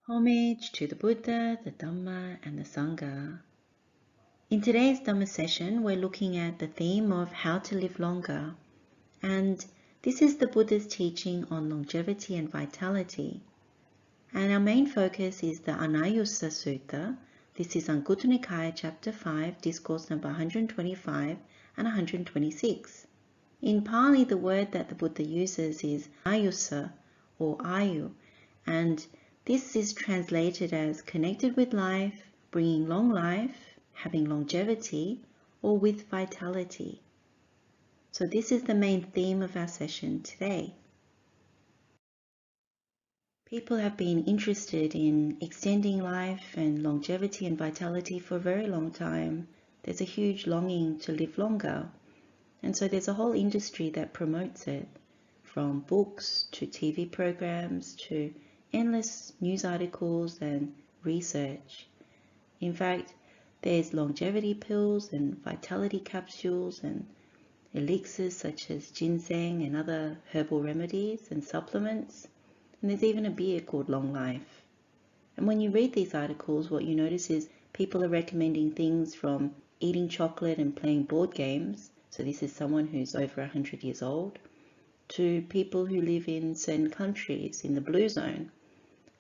Homage to the Buddha, the Dhamma, and the Sangha. In today's Dhamma session, we're looking at the theme of how to live longer. And this is the Buddha's teaching on longevity and vitality. And our main focus is the Anayussa Sutta. This is Sanyuta Nikaya, chapter 5, discourse number 125 and 126. In Pali, the word that the Buddha uses is Anayussa or Ayu, and this is translated as connected with life, bringing long life, having longevity, or with vitality. So this is the main theme of our session today. People have been interested in extending life and longevity and vitality for a very long time. There's a huge longing to live longer. And so there's a whole industry that promotes it, from books to TV programs to endless news articles and research. In fact, there's longevity pills and vitality capsules and elixirs such as ginseng and other herbal remedies and supplements. And there's even a beer called Long Life. And when you read these articles, what you notice is people are recommending things from eating chocolate and playing board games. So this is someone who's over 100 years old, to people who live in certain countries in the blue zone.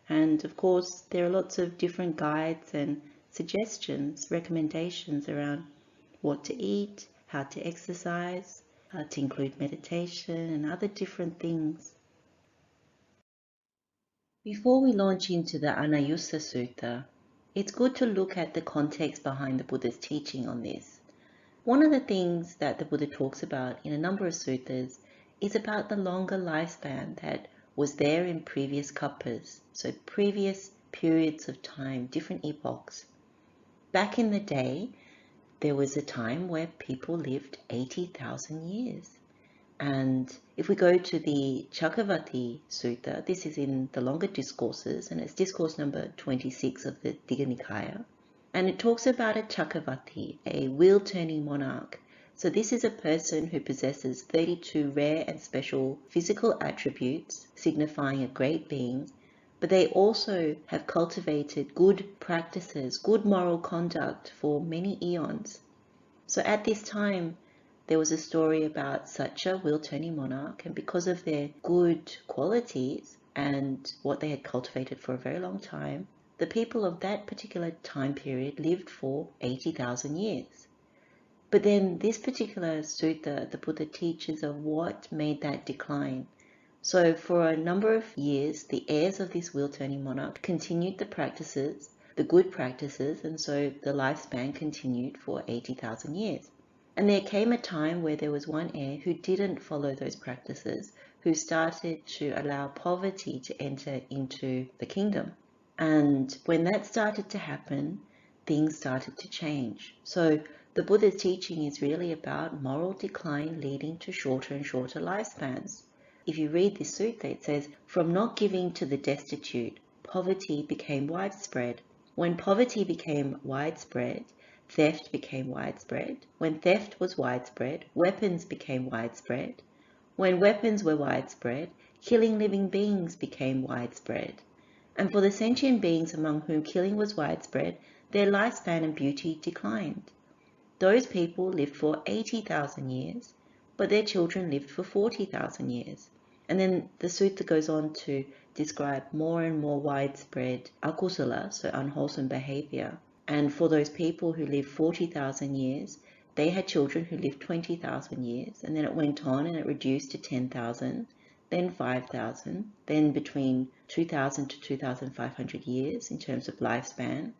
And of course, there are lots of different guides and suggestions, recommendations around what to eat, how to exercise, how to include meditation and other different things. Before we launch into the Anayussa Sutta, it's good to look at the context behind the Buddha's teaching on this. One of the things that the Buddha talks about in a number of suttas is about the longer lifespan that was there in previous kalpas, so previous periods of time, different epochs. Back in the day, there was a time where people lived 80,000 years. And if we go to the Chakravarti Sutta, this is in the longer discourses, and it's discourse number 26 of the Digha Nikaya. And it talks about a Chakravarti, a wheel-turning monarch. So this is a person who possesses 32 rare and special physical attributes, signifying a great being, but they also have cultivated good practices, good moral conduct for many eons. So at this time, there was a story about such a wheel-turning monarch, and because of their good qualities and what they had cultivated for a very long time, the people of that particular time period lived for 80,000 years. But then this particular sutta, the Buddha teaches of what made that decline. So for a number of years, the heirs of this wheel-turning monarch continued the practices, the good practices, and so the lifespan continued for 80,000 years. And there came a time where there was one heir who didn't follow those practices, who started to allow poverty to enter into the kingdom. And when that started to happen, things started to change. So the Buddha's teaching is really about moral decline leading to shorter and shorter lifespans. If you read this sutta, it says, from not giving to the destitute, poverty became widespread. When poverty became widespread, theft became widespread. When theft was widespread, weapons became widespread. When weapons were widespread, killing living beings became widespread. And for the sentient beings among whom killing was widespread, their lifespan and beauty declined. Those people lived for 80,000 years, but their children lived for 40,000 years. And then the sutta goes on to describe more and more widespread akusala, so unwholesome behavior. And for those people who lived 40,000 years, they had children who lived 20,000 years. And then it went on and it reduced to 10,000, then 5,000, then between 2,000 to 2,500 years in terms of lifespan.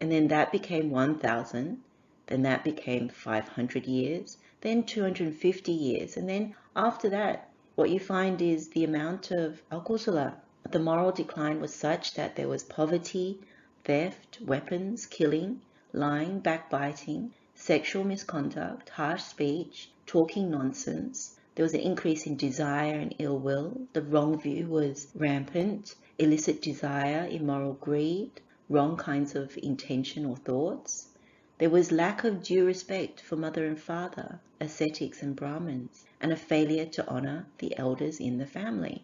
And then that became 1,000. Then that became 500 years, then 250 years. And then after that, what you find is the amount of akusala, the moral decline was such that there was poverty, theft, weapons, killing, lying, backbiting, sexual misconduct, harsh speech, talking nonsense. There was an increase in desire and ill will. The wrong view was rampant, illicit desire, immoral greed, wrong kinds of intention or thoughts. There was lack of due respect for mother and father, ascetics and Brahmins, and a failure to honor the elders in the family.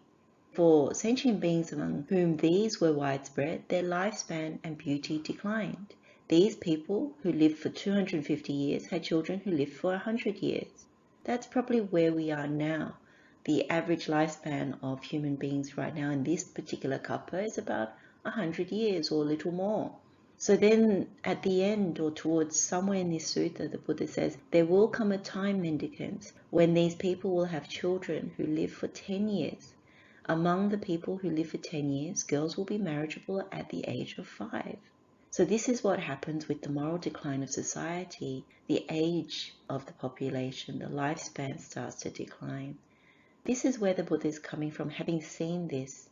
For sentient beings among whom these were widespread, their lifespan and beauty declined. These people who lived for 250 years had children who lived for 100 years. That's probably where we are now. The average lifespan of human beings right now in this particular kappa is about 100 years or a little more. So then at the end or towards somewhere in this sutta, the Buddha says, there will come a time, mendicants, when these people will have children who live for 10 years. Among the people who live for 10 years, girls will be marriageable at the age of 5. So this is what happens with the moral decline of society. The age of the population, the lifespan starts to decline. This is where the Buddha is coming from, having seen this.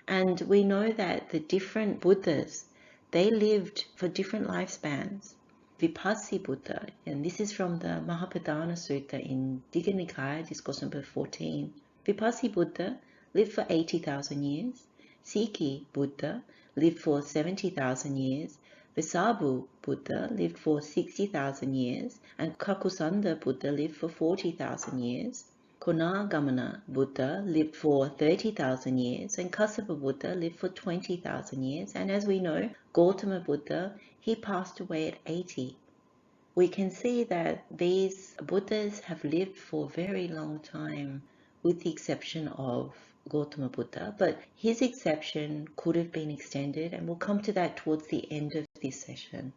And we know that the different Buddhas, they lived for different lifespans. Vipassana Buddha, and this is from the Mahapadana Sutta in Digha Nikaya, discourse number 14. Vipassana Buddha lived for 80,000 years. Sikhi Buddha lived for 70,000 years. Vessabhu Buddha lived for 60,000 years. And Kakusanda Buddha lived for 40,000 years. Konagamana Buddha lived for 30,000 years, and Kassapa Buddha lived for 20,000 years. And as we know, Gautama Buddha, he passed away at 80. We can see that these Buddhas have lived for a very long time, with the exception of Gautama Buddha, but his exception could have been extended, and we'll come to that towards the end of this session.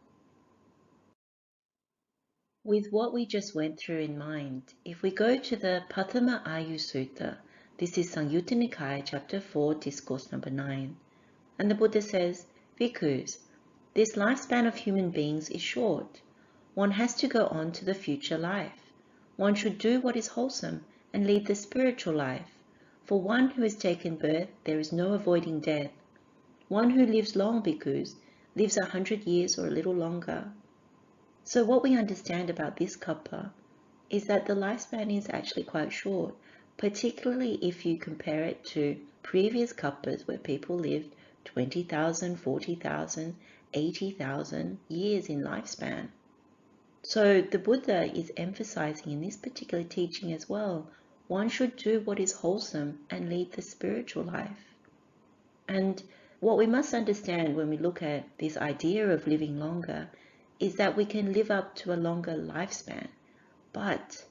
With what we just went through in mind, if we go to the Pathama Ayu Sutta, this is Sanyuta Nikaya, chapter 4, discourse number 9. And the Buddha says, Bhikkhus, this lifespan of human beings is short. One has to go on to the future life. One should do what is wholesome and lead the spiritual life. For one who has taken birth, there is no avoiding death. One who lives long, bhikkhus, lives 100 years or a little longer. So what we understand about this kappa is that the lifespan is actually quite short, particularly if you compare it to previous kappas where people lived 20,000, 40,000, 80,000 years in lifespan. So the Buddha is emphasizing in this particular teaching as well, one should do what is wholesome and lead the spiritual life. And what we must understand when we look at this idea of living longer is that we can live up to a longer lifespan. But,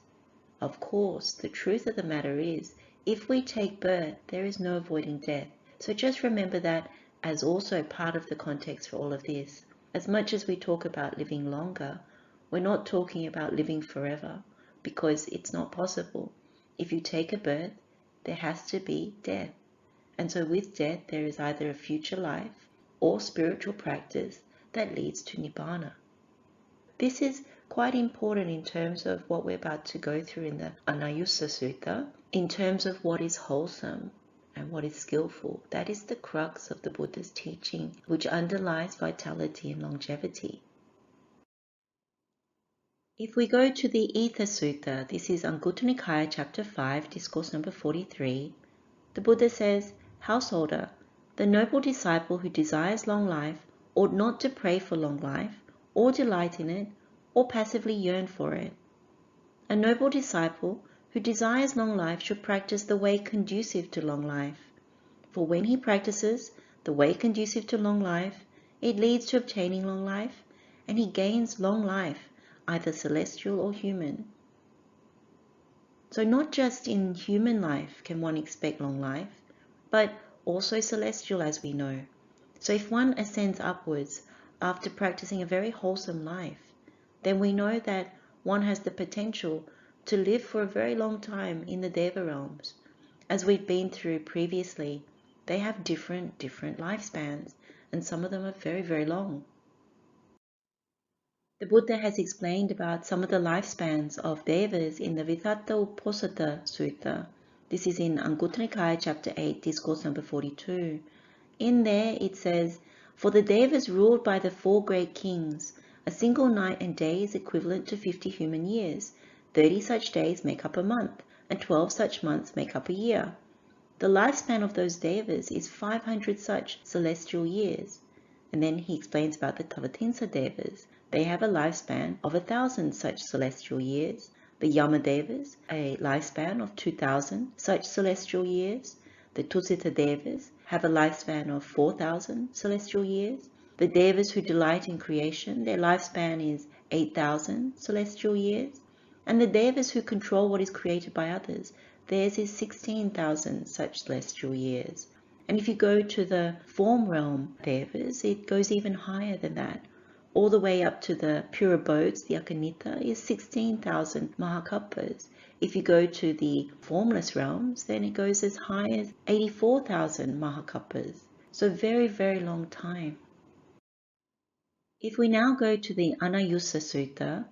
of course, the truth of the matter is, if we take birth, there is no avoiding death. So just remember that as also part of the context for all of this. As much as we talk about living longer, we're not talking about living forever, because it's not possible. If you take a birth, there has to be death. And so with death, there is either a future life or spiritual practice that leads to Nibbana. This is quite important in terms of what we're about to go through in the Anayussa Sutta, in terms of what is wholesome and what is skillful. That is the crux of the Buddha's teaching, which underlies vitality and longevity. If we go to the Aether Sutta, this is Anguttara Nikaya, chapter 5, discourse number 43, the Buddha says, Householder, the noble disciple who desires long life ought not to pray for long life, or delight in it, or passively yearn for it. A noble disciple who desires long life should practice the way conducive to long life. For when he practices the way conducive to long life, it leads to obtaining long life, and he gains long life, either celestial or human. So not just in human life can one expect long life, but also celestial, as we know. So if one ascends upwards after practicing a very wholesome life, then we know that one has the potential to live for a very long time in the Deva realms. As we've been through previously, they have different lifespans, and some of them are very, very long. The Buddha has explained about some of the lifespans of Devas in the Visatta Uposatha Sutta. This is in Anguttara Nikaya, chapter 8, discourse number 42. In there it says, For the Devas ruled by the 4 great kings, a single night and day is equivalent to 50 human years. 30 such days make up a month, and 12 such months make up a year. The lifespan of those Devas is 500 such celestial years. And then he explains about the Tavatinsa Devas. They have a lifespan of 1,000 such celestial years. The Yama Devas, a lifespan of 2,000 such celestial years. the Tusita Devas, have a lifespan of 4,000 celestial years. The Devas who delight in creation, their lifespan is 8,000 celestial years. And the Devas who control what is created by others, theirs is 16,000 such celestial years. And if you go to the form realm Devas, it goes even higher than that. All the way up to the pure abodes, the Akanita, is 16,000 Mahakalpas. If you go to the formless realms, then it goes as high as 84,000 Mahakalpas. So very, very long time. If we now go to the Anayussa Sutta,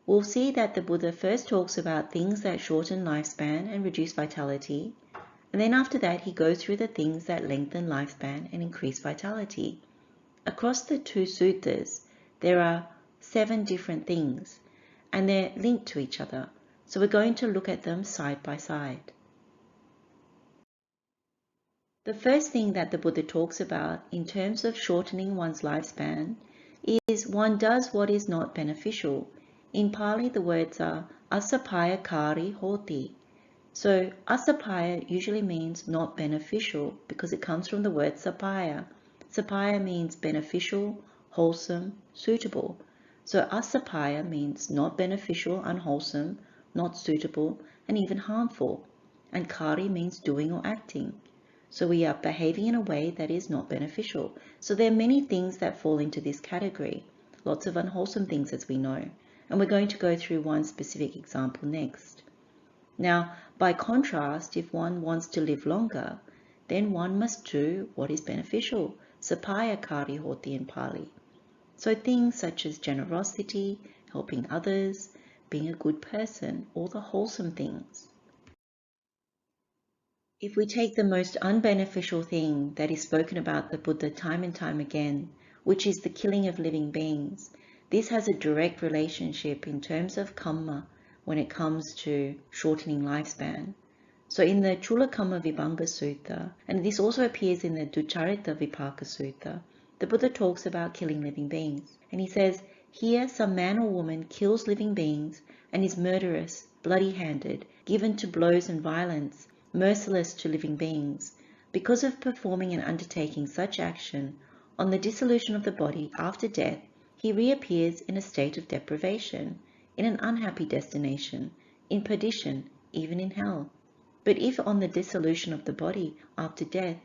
we'll see that the Buddha first talks about things that shorten lifespan and reduce vitality, and then after that he goes through the things that lengthen lifespan and increase vitality. Across the two suttas, there are 7 different things, and they're linked to each other, so we're going to look at them side by side. The first thing that the Buddha talks about in terms of shortening one's lifespan is one does what is not beneficial. In Pali, the words are asapaya kari hoti. So asapaya usually means not beneficial because it comes from the word sapaya. Sapaya means beneficial, wholesome, suitable. So asapaya means not beneficial, unwholesome, not suitable, and even harmful. And kari means doing or acting. So we are behaving in a way that is not beneficial. So there are many things that fall into this category. Lots of unwholesome things, as we know. And we're going to go through one specific example next. Now, by contrast, if one wants to live longer, then one must do what is beneficial. Sapaya kari hoti in Pali. So things such as generosity, helping others, being a good person, all the wholesome things. If we take the most unbeneficial thing that is spoken about the Buddha time and time again, which is the killing of living beings, this has a direct relationship in terms of kamma when it comes to shortening lifespan. So in the Chulakamma Vibhanga Sutta, and this also appears in the Ducharita Vipaka Sutta, the Buddha talks about killing living beings. And he says, here some man or woman kills living beings and is murderous, bloody-handed, given to blows and violence, merciless to living beings. Because of performing and undertaking such action, on the dissolution of the body after death, he reappears in a state of deprivation, in an unhappy destination, in perdition, even in hell. But if on the dissolution of the body after death,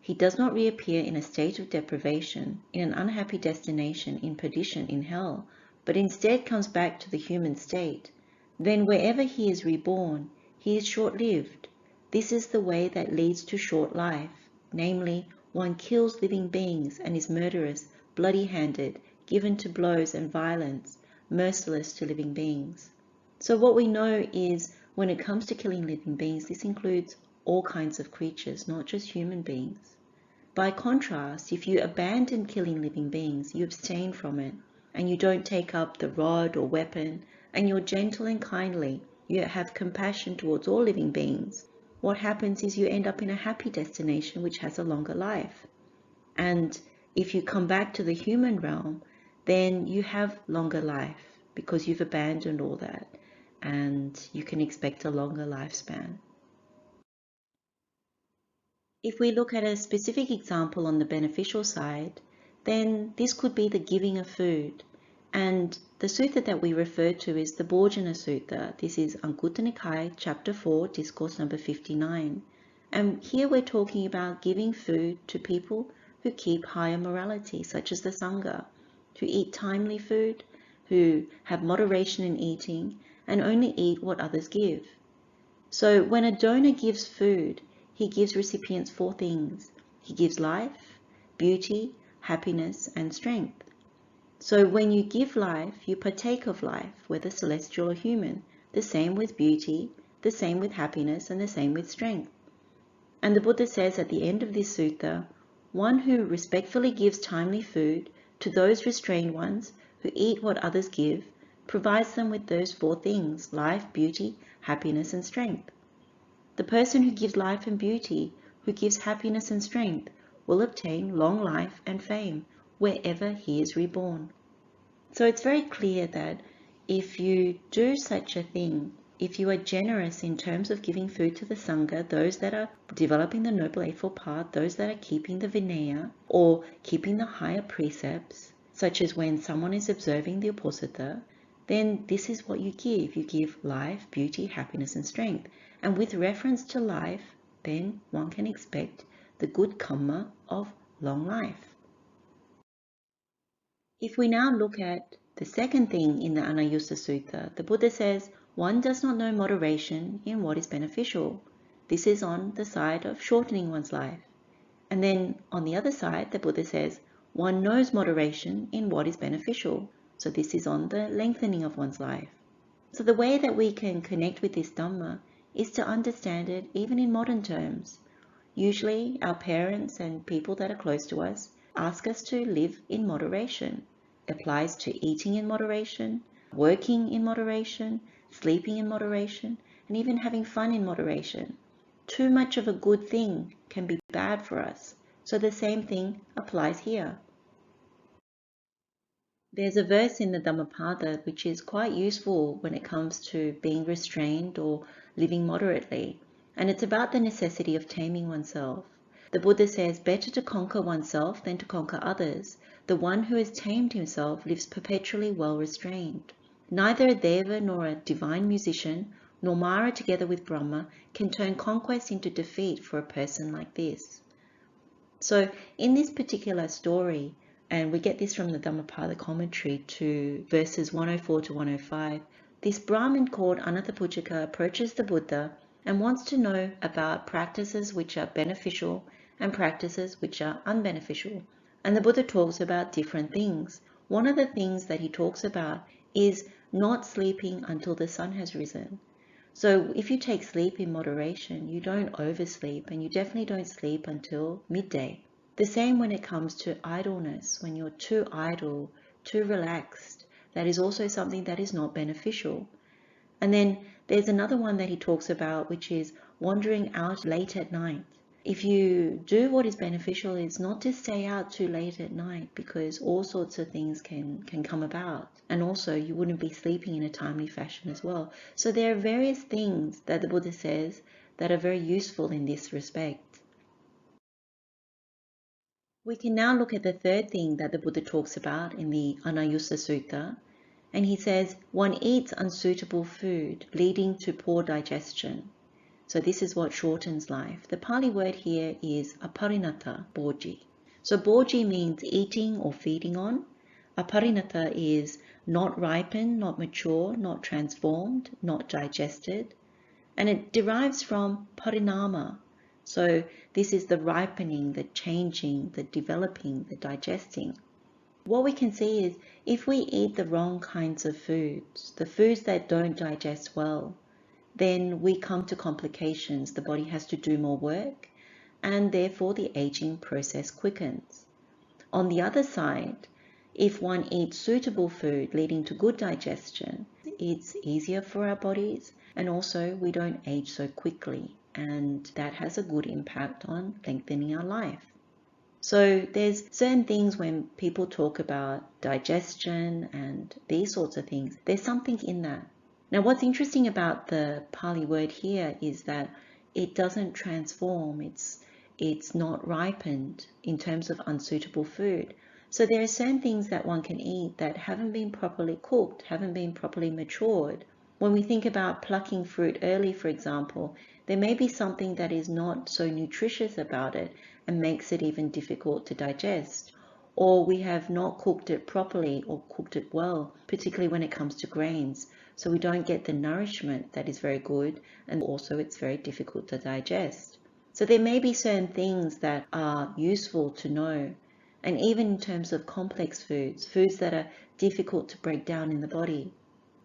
he does not reappear in a state of deprivation, in an unhappy destination, in perdition, in hell, but instead comes back to the human state, then wherever he is reborn, he is short-lived. This is the way that leads to short life, namely, one kills living beings and is murderous, bloody-handed, given to blows and violence, merciless to living beings. So what we know is, when it comes to killing living beings, this includes all kinds of creatures, not just human beings. By contrast, if you abandon killing living beings, you abstain from it, and you don't take up the rod or weapon, and you're gentle and kindly, you have compassion towards all living beings, what happens is you end up in a happy destination which has a longer life. And if you come back to the human realm, then you have longer life because you've abandoned all that, and you can expect a longer lifespan. If we look at a specific example on the beneficial side, then this could be the giving of food. And the sutta that we refer to is the Bhojana Sutta. This is Anayussa Nikaya, chapter 4, discourse number 59. And here we're talking about giving food to people who keep higher morality, such as the Sangha, who eat timely food, who have moderation in eating, and only eat what others give. So when a donor gives food, he gives recipients 4 things. He gives life, beauty, happiness, and strength. So when you give life, you partake of life, whether celestial or human, the same with beauty, the same with happiness, and the same with strength. And the Buddha says at the end of this sutta, one who respectfully gives timely food to those restrained ones who eat what others give, provides them with those 4 things, life, beauty, happiness, and strength. The person who gives life and beauty, who gives happiness and strength, will obtain long life and fame wherever he is reborn. So it's very clear that if you do such a thing, if you are generous in terms of giving food to the Sangha, those that are developing the Noble Eightfold Path, those that are keeping the Vinaya or keeping the higher precepts, such as when someone is observing the Uposatha, then this is what you give. You give life, beauty, happiness, and strength. And with reference to life, then one can expect the good karma of long life. If we now look at the second thing in the Anayussa Sutta, the Buddha says, one does not know moderation in what is beneficial. This is on the side of shortening one's life. And then on the other side, the Buddha says, one knows moderation in what is beneficial. So this is on the lengthening of one's life. So the way that we can connect with this Dhamma is to understand it even in modern terms. Usually our parents and people that are close to us ask us to live in moderation. It applies to eating in moderation, working in moderation, sleeping in moderation, and even having fun in moderation. Too much of a good thing can be bad for us. So the same thing applies here. There's a verse in the Dhammapada which is quite useful when it comes to being restrained or living moderately, and it's about the necessity of taming oneself. The Buddha says, better to conquer oneself than to conquer others. The one who has tamed himself lives perpetually well restrained. Neither a Deva nor a divine musician, nor Mara together with Brahma, can turn conquest into defeat for a person like this. So in this particular story, and we get this from the Dhammapada commentary to verses 104 to 105, this Brahmin called Anathapujaka approaches the Buddha and wants to know about practices which are beneficial and practices which are unbeneficial. And the Buddha talks about different things. One of the things that he talks about is not sleeping until the sun has risen. So if you take sleep in moderation, you don't oversleep, and you definitely don't sleep until midday. The same when it comes to idleness. When you're too idle, too relaxed, that is also something that is not beneficial. And then there's another one that he talks about, which is wandering out late at night. If you do what is beneficial, it's not to stay out too late at night, because all sorts of things can come about. And also you wouldn't be sleeping in a timely fashion as well. So there are various things that the Buddha says that are very useful in this respect. We can now look at the third thing that the Buddha talks about in the Anayussa Sutta. And he says, one eats unsuitable food, leading to poor digestion. So this is what shortens life. The Pali word here is aparinata bhoji. So bhoji means eating or feeding on. Aparinata is not ripened, not mature, not transformed, not digested. And it derives from parinama. So this is the ripening, the changing, the developing, the digesting. What we can see is if we eat the wrong kinds of foods, the foods that don't digest well, then we come to complications. The body has to do more work, and therefore the aging process quickens. On the other side, if one eats suitable food leading to good digestion, it's easier for our bodies, and also we don't age so quickly, and that has a good impact on lengthening our life. So there's certain things when people talk about digestion and these sorts of things, there's something in that. Now what's interesting about the Pali word here is that it doesn't transform, it's not ripened in terms of unsuitable food. So there are certain things that one can eat that haven't been properly cooked, haven't been properly matured. When we think about plucking fruit early, for example, there may be something that is not so nutritious about it and makes it even difficult to digest. Or we have not cooked it properly or cooked it well, particularly when it comes to grains. So we don't get the nourishment that is very good, and also it's very difficult to digest. So there may be certain things that are useful to know. And even in terms of complex foods, foods that are difficult to break down in the body.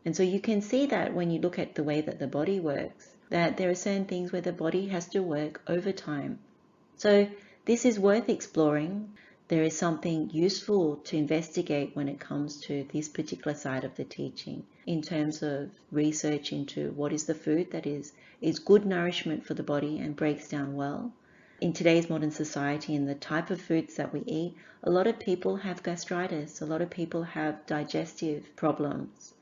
And so you can see that when you look at the way that the body works, that there are certain things where the body has to work overtime. So this is worth exploring. There is something useful to investigate when it comes to this particular side of the teaching in terms of research into what is the food that is good nourishment for the body and breaks down well. In today's modern society and the type of foods that we eat, a lot of people have gastritis, a lot of people have digestive problems.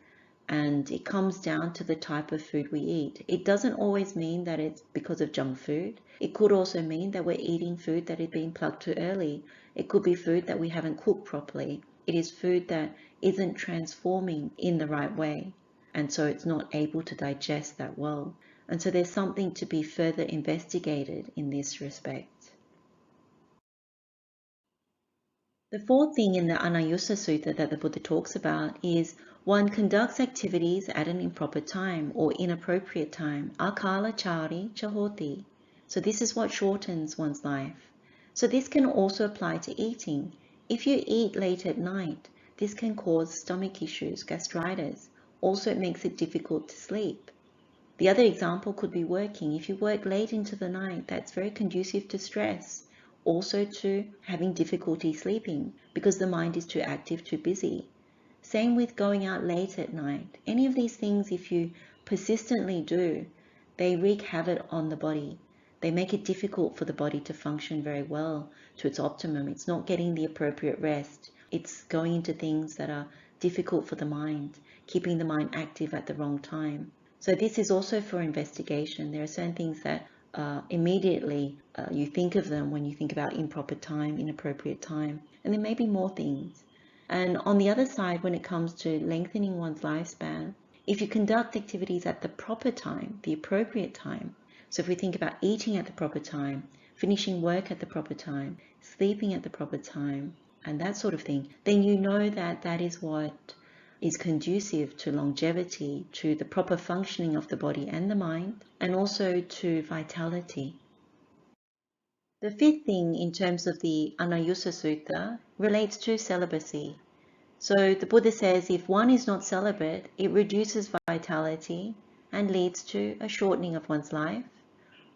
And it comes down to the type of food we eat. It doesn't always mean that it's because of junk food. It could also mean that we're eating food that had been plugged too early. It could be food that we haven't cooked properly. It is food that isn't transforming in the right way, and so it's not able to digest that well. And so there's something to be further investigated in this respect. The fourth thing in the Anayussa Sutta that the Buddha talks about is one conducts activities at an improper time or inappropriate time, akala chari chahoti. So this is what shortens one's life. So this can also apply to eating. If you eat late at night, this can cause stomach issues, gastritis. Also, it makes it difficult to sleep. The other example could be working. If you work late into the night, that's very conducive to stress. Also to having difficulty sleeping because the mind is too active, too busy. Same with going out late at night. Any of these things, if you persistently do, they wreak havoc on the body. They make it difficult for the body to function very well to its optimum. It's not getting the appropriate rest. It's going into things that are difficult for the mind, keeping the mind active at the wrong time. So this is also for investigation. There are certain things that immediately you think of them when you think about improper time, inappropriate time, and there may be more things. And on the other side, when it comes to lengthening one's lifespan, if you conduct activities at the proper time, the appropriate time, so if we think about eating at the proper time, finishing work at the proper time, sleeping at the proper time, and that sort of thing, then you know that that is what is conducive to longevity, to the proper functioning of the body and the mind, and also to vitality. The fifth thing in terms of the Anayussa Sutta relates to celibacy. So the Buddha says if one is not celibate, it reduces vitality and leads to a shortening of one's life.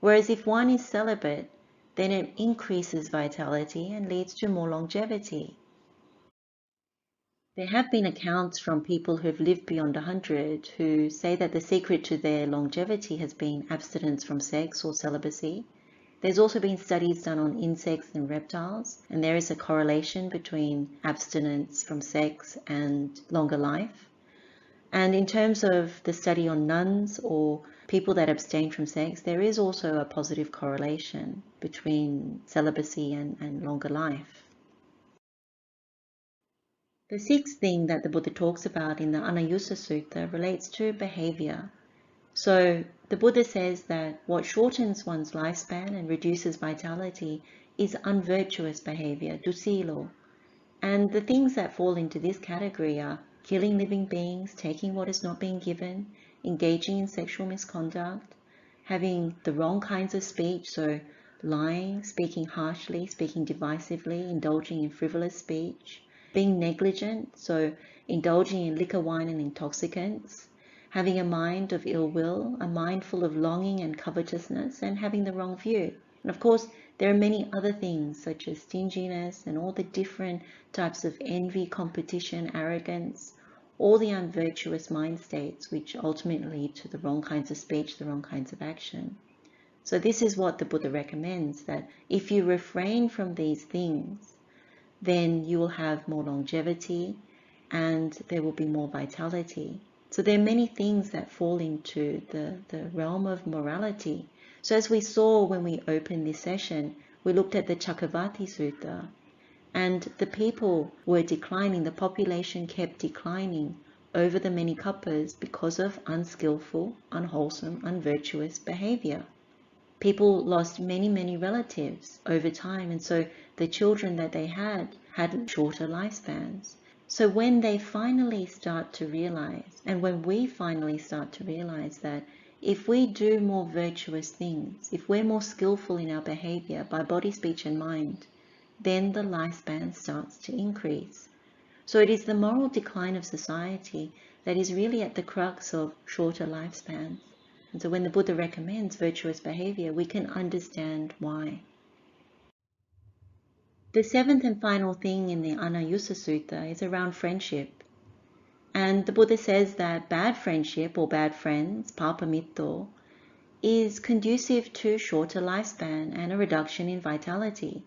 Whereas if one is celibate, then it increases vitality and leads to more longevity. There have been accounts from people who have lived beyond 100 who say that the secret to their longevity has been abstinence from sex or celibacy. There's also been studies done on insects and reptiles, and there is a correlation between abstinence from sex and longer life. And in terms of the study on nuns or people that abstain from sex, there is also a positive correlation between celibacy and longer life. The sixth thing that the Buddha talks about in the Anayussa Sutta relates to behavior. So the Buddha says that what shortens one's lifespan and reduces vitality is unvirtuous behavior, dusilo. And the things that fall into this category are killing living beings, taking what is not being given, engaging in sexual misconduct, having the wrong kinds of speech, so lying, speaking harshly, speaking divisively, indulging in frivolous speech, being negligent, so indulging in liquor, wine, and intoxicants, having a mind of ill will, a mind full of longing and covetousness, and having the wrong view. And of course, there are many other things such as stinginess and all the different types of envy, competition, arrogance, all the unvirtuous mind states which ultimately lead to the wrong kinds of speech, the wrong kinds of action. So this is what the Buddha recommends, that if you refrain from these things, then you will have more longevity and there will be more vitality. So there are many things that fall into the realm of morality. So as we saw when we opened this session, we looked at the Cakkavatti Sutta, and the people were declining, the population kept declining over the many kalpas because of unskillful, unwholesome, unvirtuous behavior. People lost many relatives over time, and so the children that they had shorter lifespans. So when they finally start to realize, and when we finally start to realize that if we do more virtuous things, if we're more skillful in our behavior by body, speech, and mind, then the lifespan starts to increase. So it is the moral decline of society that is really at the crux of shorter lifespans. And so when the Buddha recommends virtuous behavior, we can understand why. The seventh and final thing in the Anayussa Sutta is around friendship. And the Buddha says that bad friendship or bad friends, papamitto, is conducive to shorter lifespan and a reduction in vitality.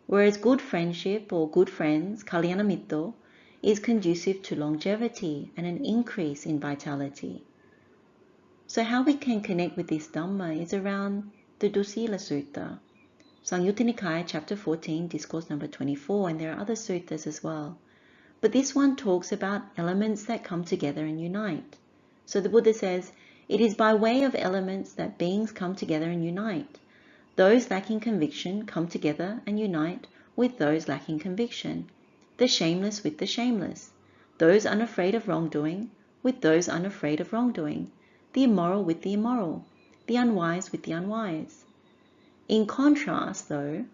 Whereas good friendship or good friends, kalyanamittō, is conducive to longevity and an increase in vitality. So how we can connect with this Dhamma is around the Dusila Sutta, Sanyuta Nikaya chapter 14, discourse number 24, and there are other suttas as well. But this one talks about elements that come together and unite. So the Buddha says, it is by way of elements that beings come together and unite. Those lacking conviction come together and unite with those lacking conviction. The shameless with the shameless. Those unafraid of wrongdoing with those unafraid of wrongdoing. The immoral with the immoral. The unwise with the unwise. In contrast, though,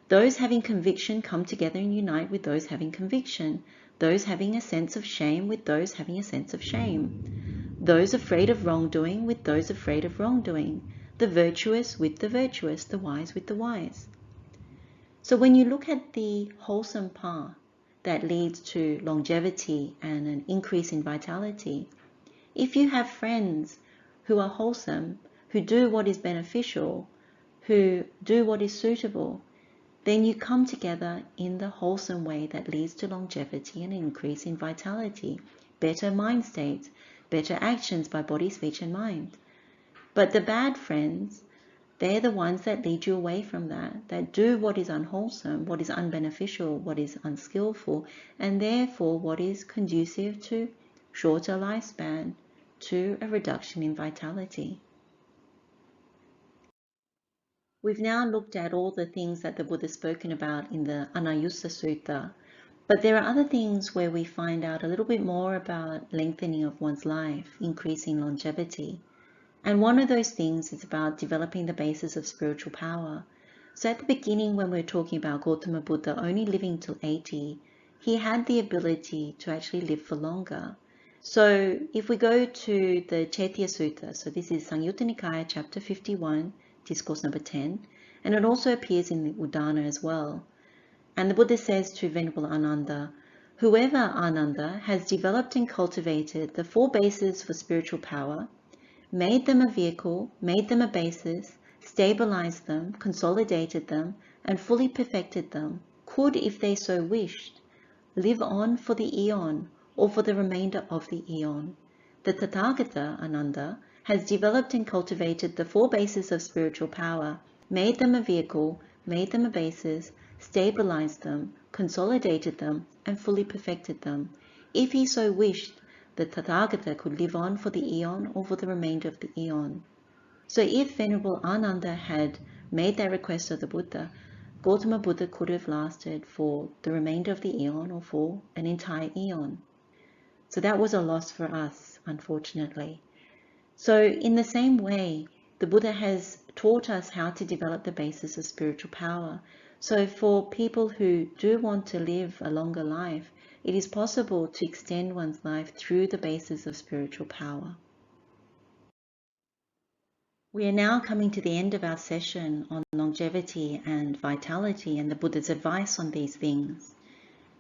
those having conviction come together and unite with those having conviction. Those having a sense of shame with those having a sense of shame. Those afraid of wrongdoing with those afraid of wrongdoing. The virtuous with the virtuous, the wise with the wise. So when you look at the wholesome path that leads to longevity and an increase in vitality, if you have friends who are wholesome, who do what is beneficial, who do what is suitable, then you come together in the wholesome way that leads to longevity and increase in vitality, better mind states, better actions by body, speech and mind. But the bad friends, they're the ones that lead you away from that do what is unwholesome, what is unbeneficial, what is unskillful, and therefore what is conducive to shorter lifespan, to a reduction in vitality. We've now looked at all the things that the Buddha has spoken about in the Anayussa Sutta, but there are other things where we find out a little bit more about lengthening of one's life, increasing longevity. And one of those things is about developing the basis of spiritual power. So at the beginning, when we were talking about Gautama Buddha only living till 80, he had the ability to actually live for longer. So if we go to the Metteyya Sutta, so this is Sanyuta Nikaya chapter 51, discourse number 10, and it also appears in the Udana as well. And the Buddha says to Venerable Ananda, whoever, Ananda, has developed and cultivated the four bases for spiritual power, made them a vehicle, made them a basis, stabilized them, consolidated them, and fully perfected them, could, if they so wished, live on for the eon or for the remainder of the eon. The Tathagata, Ananda, has developed and cultivated the four bases of spiritual power, made them a vehicle, made them a basis, stabilized them, consolidated them, and fully perfected them. If he so wished, the Tathagata could live on for the eon or for the remainder of the eon. So if Venerable Ananda had made that request of the Buddha, Gautama Buddha could have lasted for the remainder of the eon or for an entire eon. So that was a loss for us, unfortunately. So in the same way, the Buddha has taught us how to develop the basis of spiritual power. So for people who do want to live a longer life, it is possible to extend one's life through the basis of spiritual power. We are now coming to the end of our session on longevity and vitality and the Buddha's advice on these things.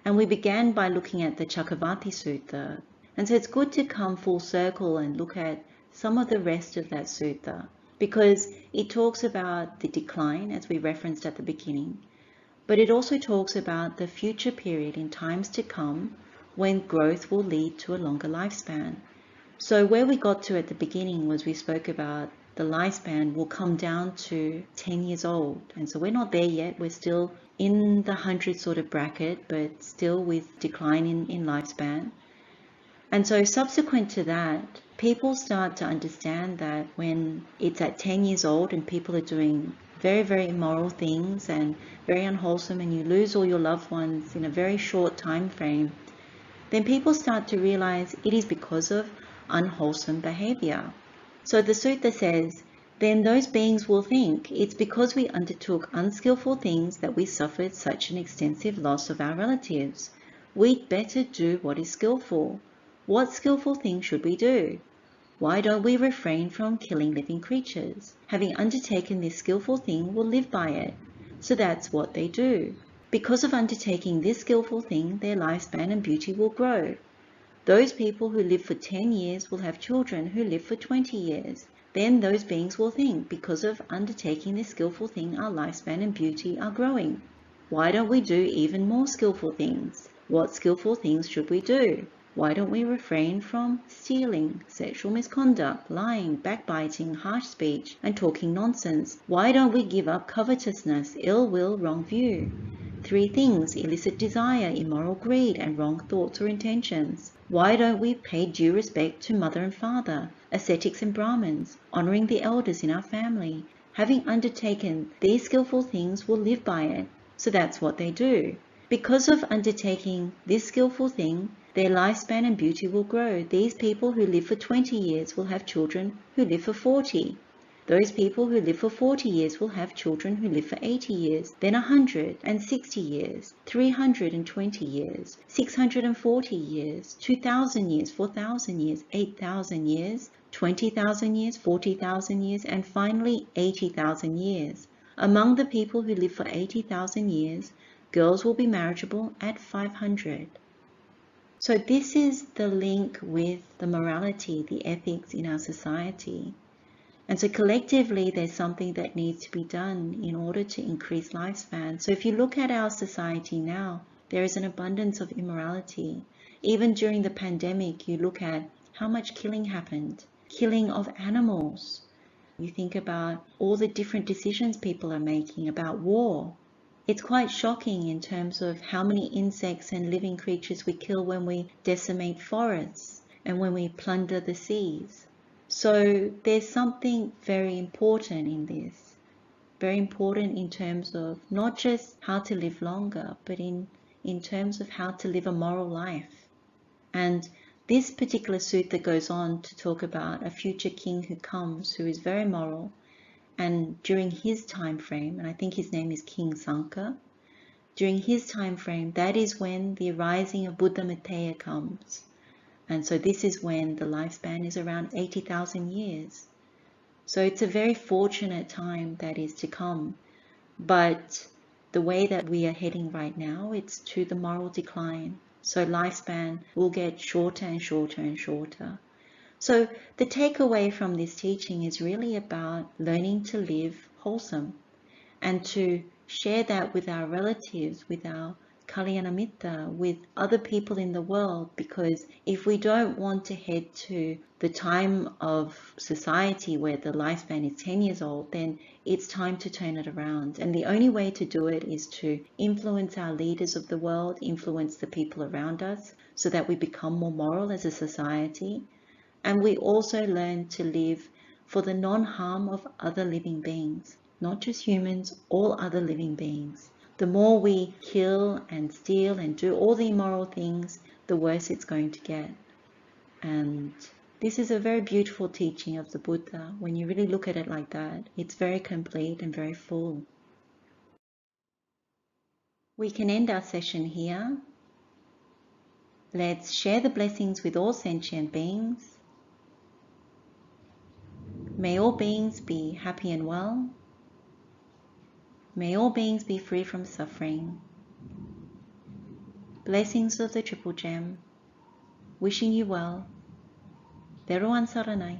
And we began by looking at the Cakkavatti Sutta. And so it's good to come full circle and look at some of the rest of that sutta, because it talks about the decline, as we referenced at the beginning, but it also talks about the future period in times to come when growth will lead to a longer lifespan. So where we got to at the beginning was we spoke about the lifespan will come down to 10 years old. And so we're not there yet. We're still in the 100 sort of bracket, but still with decline in lifespan. And so subsequent to that, people start to understand that when it's at 10 years old and people are doing very, very immoral things and very unwholesome, and you lose all your loved ones in a very short time frame, then people start to realize it is because of unwholesome behavior. So the sutta says, then those beings will think it's because we undertook unskillful things that we suffered such an extensive loss of our relatives. We'd better do what is skillful. What skillful thing should we do? Why don't we refrain from killing living creatures? Having undertaken this skillful thing, we'll live by it. So that's what they do. Because of undertaking this skillful thing, their lifespan and beauty will grow. Those people who live for 10 years will have children who live for 20 years. Then those beings will think, because of undertaking this skillful thing, our lifespan and beauty are growing. Why don't we do even more skillful things? What skillful things should we do? Why don't we refrain from stealing, sexual misconduct, lying, backbiting, harsh speech, and talking nonsense? Why don't we give up covetousness, ill will, wrong view? 3 things: illicit desire, immoral greed, and wrong thoughts or intentions. Why don't we pay due respect to mother and father, ascetics and Brahmins, honoring the elders in our family? Having undertaken these skillful things will live by it, so that's what they do. Because of undertaking this skillful thing, their lifespan and beauty will grow. These people who live for 20 years will have children who live for 40. Those people who live for 40 years will have children who live for 80 years, then 160 years, 320 years, 640 years, 2,000 years, 4,000 years, 8,000 years, 20,000 years, 40,000 years, and finally 80,000 years. Among the people who live for 80,000 years, girls will be marriageable at 500. So this is the link with the morality, the ethics in our society. And so collectively, there's something that needs to be done in order to increase lifespan. So if you look at our society now, there is an abundance of immorality. Even during the pandemic, you look at how much killing happened, killing of animals. You think about all the different decisions people are making about war. It's quite shocking in terms of how many insects and living creatures we kill when we decimate forests and when we plunder the seas. So there's something very important in this, very important in terms of not just how to live longer, but in terms of how to live a moral life. And this particular sutta goes on to talk about a future king who comes, who is very moral, and during his time frame, and I think his name is King Sanka, during his time frame, that is when the arising of Buddha Metteyya comes. And so this is when the lifespan is around 80,000 years. So it's a very fortunate time that is to come. But the way that we are heading right now, it's to the moral decline. So lifespan will get shorter and shorter and shorter. So the takeaway from this teaching is really about learning to live wholesome and to share that with our relatives, with our Kalyanamitta, with other people in the world, because if we don't want to head to the time of society where the lifespan is 10 years old, then it's time to turn it around. And the only way to do it is to influence our leaders of the world, influence the people around us, so that we become more moral as a society. And we also learn to live for the non-harm of other living beings, not just humans, all other living beings. The more we kill and steal and do all the immoral things, the worse it's going to get. And this is a very beautiful teaching of the Buddha. When you really look at it like that, it's very complete and very full. We can end our session here. Let's share the blessings with all sentient beings. May all beings be happy and well. May all beings be free from suffering. Blessings of the Triple Gem. Wishing you well. Teruan Saranai.